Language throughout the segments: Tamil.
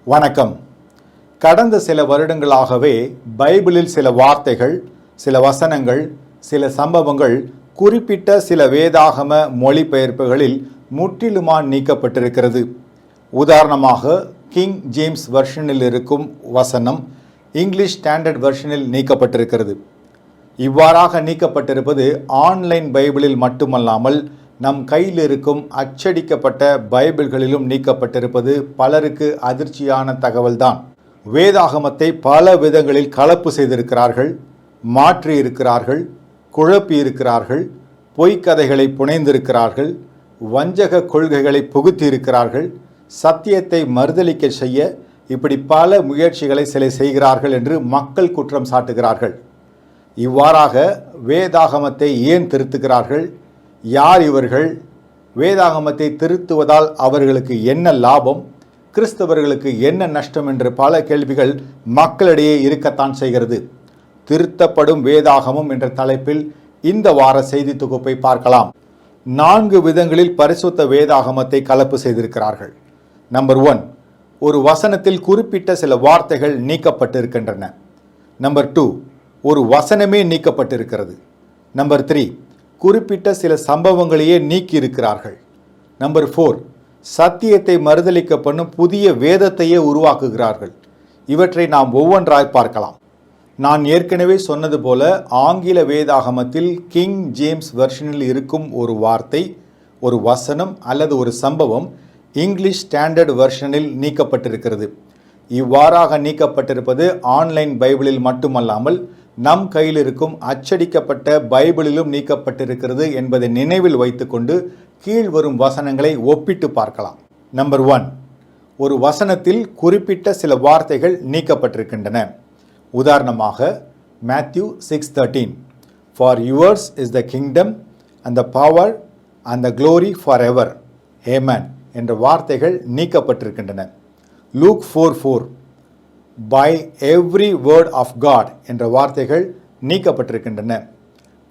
வணக்கம். கடந்த சில வருடங்களாகவே பைபிளில் சில வார்த்தைகள், சில வசனங்கள், சில சம்பவங்கள் குறிப்பிட்ட சில வேதாகம மொழிபெயர்ப்புகளில் முற்றிலுமாக நீக்கப்பட்டிருக்கிறது. உதாரணமாக கிங் ஜேம்ஸ் வெர்ஷனில் இருக்கும் வசனம் இங்கிலீஷ் ஸ்டாண்டர்ட் வெர்ஷனில் நீக்கப்பட்டிருக்கிறது. இவ்வாறாக நீக்கப்பட்டிருப்பது ஆன்லைன் பைபிளில் மட்டுமல்லாமல் நம் கையில் இருக்கும் அச்சடிக்கப்பட்ட பைபிள்களிலும் நீக்கப்பட்டிருப்பது பலருக்கு அதிர்ச்சியான தகவல்தான். வேதாகமத்தை பல விதங்களில் கலப்பு செய்திருக்கிறார்கள், மாற்றி இருக்கிறார்கள், குழப்பி இருக்கிறார்கள், பொய்க்கதைகளை புனைந்திருக்கிறார்கள், வஞ்சக கொள்கைகளை புகுத்தியிருக்கிறார்கள், சத்தியத்தை மறுதலிக்க செய்ய இப்படி பல முயற்சிகளை சிலர் செய்கிறார்கள் என்று மக்கள் குற்றம் சாட்டுகிறார்கள். இவ்வாறாக வேதாகமத்தை ஏன் திருத்துகிறார்கள்? யார் இவர்கள்? வேதாகமத்தை திருத்துவதால் அவர்களுக்கு என்ன லாபம்? கிறிஸ்தவர்களுக்கு என்ன நஷ்டம் என்று பல கேள்விகள் மக்களிடையே இருக்கத்தான் செய்கிறது. திருத்தப்படும் வேதாகமம் என்ற தலைப்பில் இந்த வார செய்தி தொகுப்பை பார்க்கலாம். 4 விதங்களில் பரிசுத்த வேதாகமத்தை கலப்பு செய்திருக்கிறார்கள். நம்பர் 1, ஒரு வசனத்தில் குறிப்பிட்ட சில வார்த்தைகள் நீக்கப்பட்டிருக்கின்றன. நம்பர் 2, ஒரு வசனமே நீக்கப்பட்டிருக்கிறது. நம்பர் 3, குறிப்பிட்ட சில சம்பவங்களையே நீக்கி இருக்கிறார்கள். நம்பர் 4, சத்தியத்தை மறுதலிக்க பண்ணும் புதிய வேதத்தையே உருவாக்குகிறார்கள். இவற்றை நாம் ஒவ்வொன்றாய் பார்க்கலாம். நான் ஏற்கனவே சொன்னது போல ஆங்கில வேதாகமத்தில் கிங் ஜேம்ஸ் வெர்ஷனில் இருக்கும் ஒரு வார்த்தை, ஒரு வசனம் அல்லது ஒரு சம்பவம் இங்கிலீஷ் ஸ்டாண்டர்ட் வெர்ஷனில் நீக்கப்பட்டிருக்கிறது. இவ்வாறாக நீக்கப்பட்டிருப்பது ஆன்லைன் பைபிளில் மட்டுமல்லாமல் நம் கையில் இருக்கும் அச்சடிக்கப்பட்ட பைபிளிலும் நீக்கப்பட்டிருக்கிறது என்பதை நினைவில் வைத்துக்கொண்டு கீழ்வரும் வசனங்களை ஒப்பிட்டு பார்க்கலாம். நம்பர் 1, ஒரு வசனத்தில் குறிப்பிட்ட சில வார்த்தைகள் நீக்கப்பட்டிருக்கின்றன. உதாரணமாக Matthew 6:13, for yours is the kingdom and the power and the glory for ever amen என்ற வார்த்தைகள் நீக்கப்பட்டிருக்கின்றன. Luke 4:4, by every word of God என்ற வார்த்தைகள் நீக்கப்பட்டிருக்கின்றன.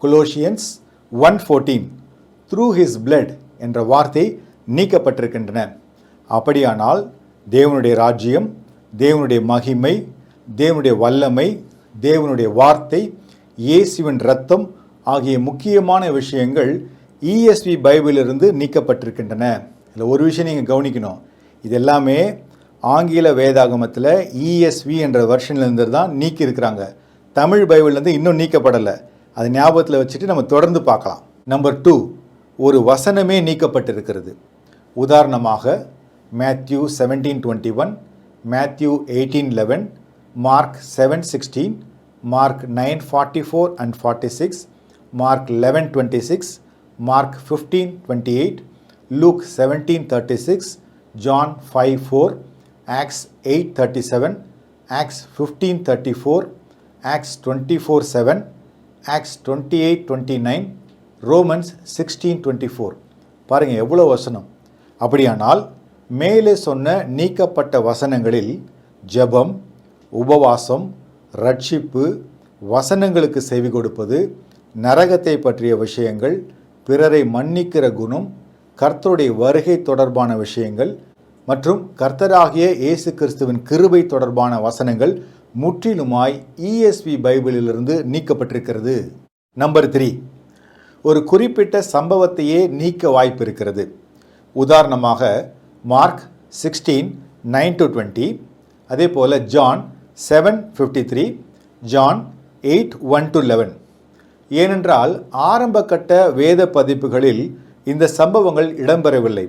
கொலோசியன்ஸ் 1:14, த்ரூ ஹிஸ் பிளட் என்ற வார்த்தை நீக்கப்பட்டிருக்கின்றன. அப்படியானால் தேவனுடைய ராஜ்யம், தேவனுடைய மகிமை, தேவனுடைய வல்லமை, தேவனுடைய வார்த்தை, இயேசுவின் இரத்தம் ஆகிய முக்கியமான விஷயங்கள் ESV பைபிளிலிருந்து நீக்கப்பட்டிருக்கின்றன. இதில் ஒரு விஷயம் நீங்கள் கவனிக்கணும். இது எல்லாமே ஆங்கில வேதாகமத்தில் ESV என்ற வெர்ஷன்லேருந்து தான் நீக்கி இருக்கிறாங்க. தமிழ் பைபிள்லேருந்து இன்னும் நீக்கப்படலை. அது ஞாபகத்தில் வச்சுட்டு நம்ம தொடர்ந்து பார்க்கலாம். நம்பர் 2, ஒரு வசனமே நீக்கப்பட்டிருக்கிறது. உதாரணமாக Matthew 17:21, Matthew 18:11, Mark 7:16, Mark 9:44 and 46, Mark 11:26, Mark 15:28, Luke 17:36, John 5:4, Acts 8:37, Acts 15:34, Acts 24:7, Acts 28:29, Romans 16:24. பாருங்கள் எவ்வளோ வசனம். அப்படியானால் மேலே சொன்ன நீக்கப்பட்ட வசனங்களில் ஜெபம், உபவாசம், ரட்சிப்பு, வசனங்களுக்கு செவி கொடுப்பது, நரகத்தை பற்றிய விஷயங்கள், பிறரை மன்னிக்கிற குணம், கர்த்தருடைய வருகை தொடர்பான விஷயங்கள் மற்றும் கர்த்தராகிய இயேசு கிறிஸ்துவின் கிருபை தொடர்பான வசனங்கள் முற்றிலுமாய் ESV பைபிளிலிருந்து நீக்கப்பட்டிருக்கிறது. நம்பர் 3, ஒரு குறிப்பிட்ட சம்பவத்தையே நீக்க வாய்ப்பு இருக்கிறது. உதாரணமாக மார்க் 16:9-20, அதே போல் ஜான் 7:53, ஜான் 8:1-11. ஏனென்றால் ஆரம்ப கட்ட வேத பதிப்புகளில் இந்த சம்பவங்கள் இடம்பெறவில்லை.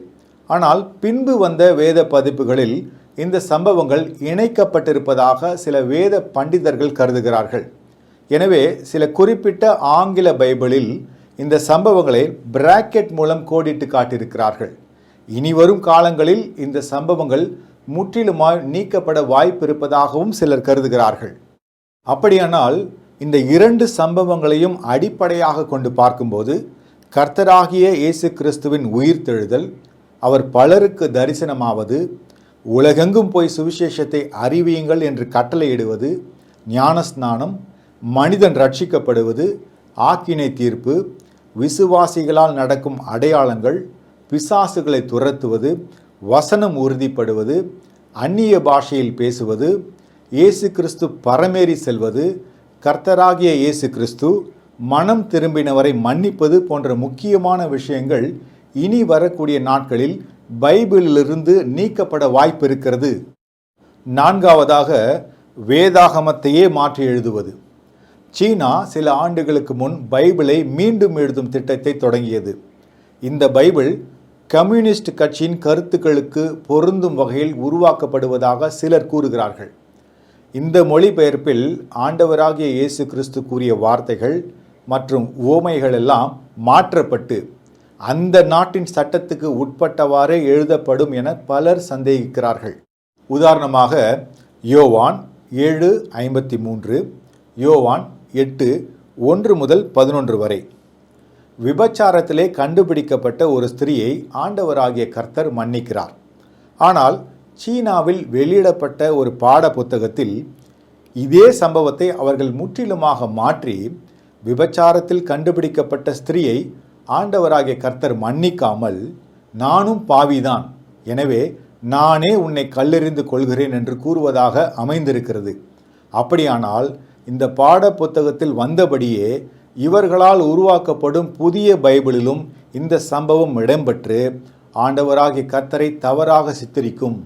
ஆனால் பின்பு வந்த வேத பதிப்புகளில் இந்த சம்பவங்கள் இணைக்கப்பட்டிருப்பதாக சில வேத பண்டிதர்கள் கருதுகிறார்கள். எனவே சில குறிப்பிட்ட ஆங்கில பைபிளில் இந்த சம்பவங்களை பிராக்கெட் மூலம் கோடிட்டு காட்டியிருக்கிறார்கள். இனி வரும் காலங்களில் இந்த சம்பவங்கள் முற்றிலுமாய் நீக்கப்பட வாய்ப்பு இருப்பதாகவும் சிலர் கருதுகிறார்கள். அப்படியானால் இந்த 2 சம்பவங்களையும் அடிப்படையாக கொண்டு பார்க்கும்போது கர்த்தராகிய இயேசு கிறிஸ்துவின் உயிர்த்தெழுதல், அவர் பலருக்கு தரிசனமாவது, உலகெங்கும் போய் சுவிசேஷத்தை அறிவியுங்கள் என்று கட்டளையிடுவது, ஞானஸ்நானம், மனிதன் ரட்சிக்கப்படுவது, ஆக்கினை தீர்ப்பு, விசுவாசிகளால் நடக்கும் அடையாளங்கள், பிசாசுகளை துரத்துவது, வசனம் உறுதிப்படுவது, அந்நிய பாஷையில் பேசுவது, இயேசு கிறிஸ்து பரமேறி செல்வது, கர்த்தராகிய இயேசு கிறிஸ்து மனம் திரும்பினவரை மன்னிப்பது போன்ற முக்கியமான விஷயங்கள் இனி வரக்கூடிய நாட்களில் பைபிளிலிருந்து நீக்கப்பட வாய்ப்பு இருக்கிறது. 4வதாக வேதாகமத்தையே மாற்றி எழுதுவது. சீனா சில ஆண்டுகளுக்கு முன் பைபிளை மீண்டும் எழுதும் திட்டத்தை தொடங்கியது. இந்த பைபிள் கம்யூனிஸ்ட் கட்சியின் கருத்துக்களுக்கு பொருந்தும் வகையில் உருவாக்கப்படுவதாக சிலர் கூறுகிறார்கள். இந்த மொழிபெயர்ப்பில் ஆண்டவராகிய இயேசு கிறிஸ்து கூறிய வார்த்தைகள் மற்றும் உவமைகள் எல்லாம் மாற்றப்பட்டு அந்த நாட்டின் சட்டத்துக்கு உட்பட்டவாறே எழுதப்படும் என பலர் சந்தேகிக்கிறார்கள். உதாரணமாக யோவான் 7:53, யோவான் 8:1-11 வரை. விபச்சாரத்திலே கண்டுபிடிக்கப்பட்ட ஒரு ஸ்திரியை ஆண்டவராகிய கர்த்தர் மன்னிக்கிறார். ஆனால் சீனாவில் வெளியிடப்பட்ட ஒரு பாட புத்தகத்தில் இதே சம்பவத்தை அவர்கள் முற்றிலுமாக மாற்றி விபச்சாரத்தில் கண்டுபிடிக்கப்பட்ட ஸ்திரியை ஆண்டவராகிய கர்த்தர் மன்னிக்காமல், நானும் பாவிதான், எனவே நானே உன்னை கல்லெறிந்து கொள்கிறேன் என்று கூறுவதாக அமைந்திருக்கிறது. அப்படியானால் இந்த பாட புத்தகத்தில் வந்தபடியே இவர்களால் உருவாக்கப்படும் புதிய பைபிளிலும் இந்த சம்பவம் இடம்பெற்று ஆண்டவராகிய கர்த்தரை தவறாக சித்தரிக்கும்.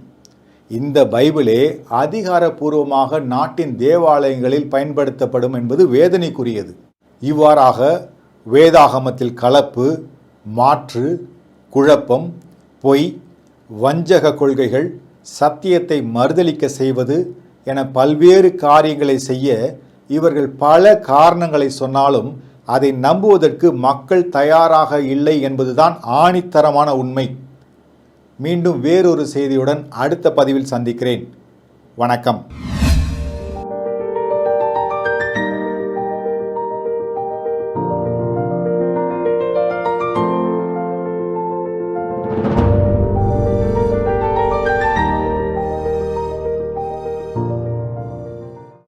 இந்த பைபிளே அதிகாரப்பூர்வமாக நாட்டின் தேவாலயங்களில் பயன்படுத்தப்படும் என்பது வேதனைக்குரியது. இவ்வாறாக வேதாகமத்தில் கலப்பு, மாற்று, குழப்பம், பொய், வஞ்சக கொள்கைகள், சத்தியத்தை மறுதலிக்க செய்வது என பல்வேறு காரியங்களை செய்ய இவர்கள் பல காரணங்களை சொன்னாலும் அதை நம்புவதற்கு மக்கள் தயாராக இல்லை என்பதுதான் ஆணித்தரமான உண்மை. மீண்டும் வேறொரு செய்தியுடன் அடுத்த பதிவில் சந்திக்கிறேன். வணக்கம்.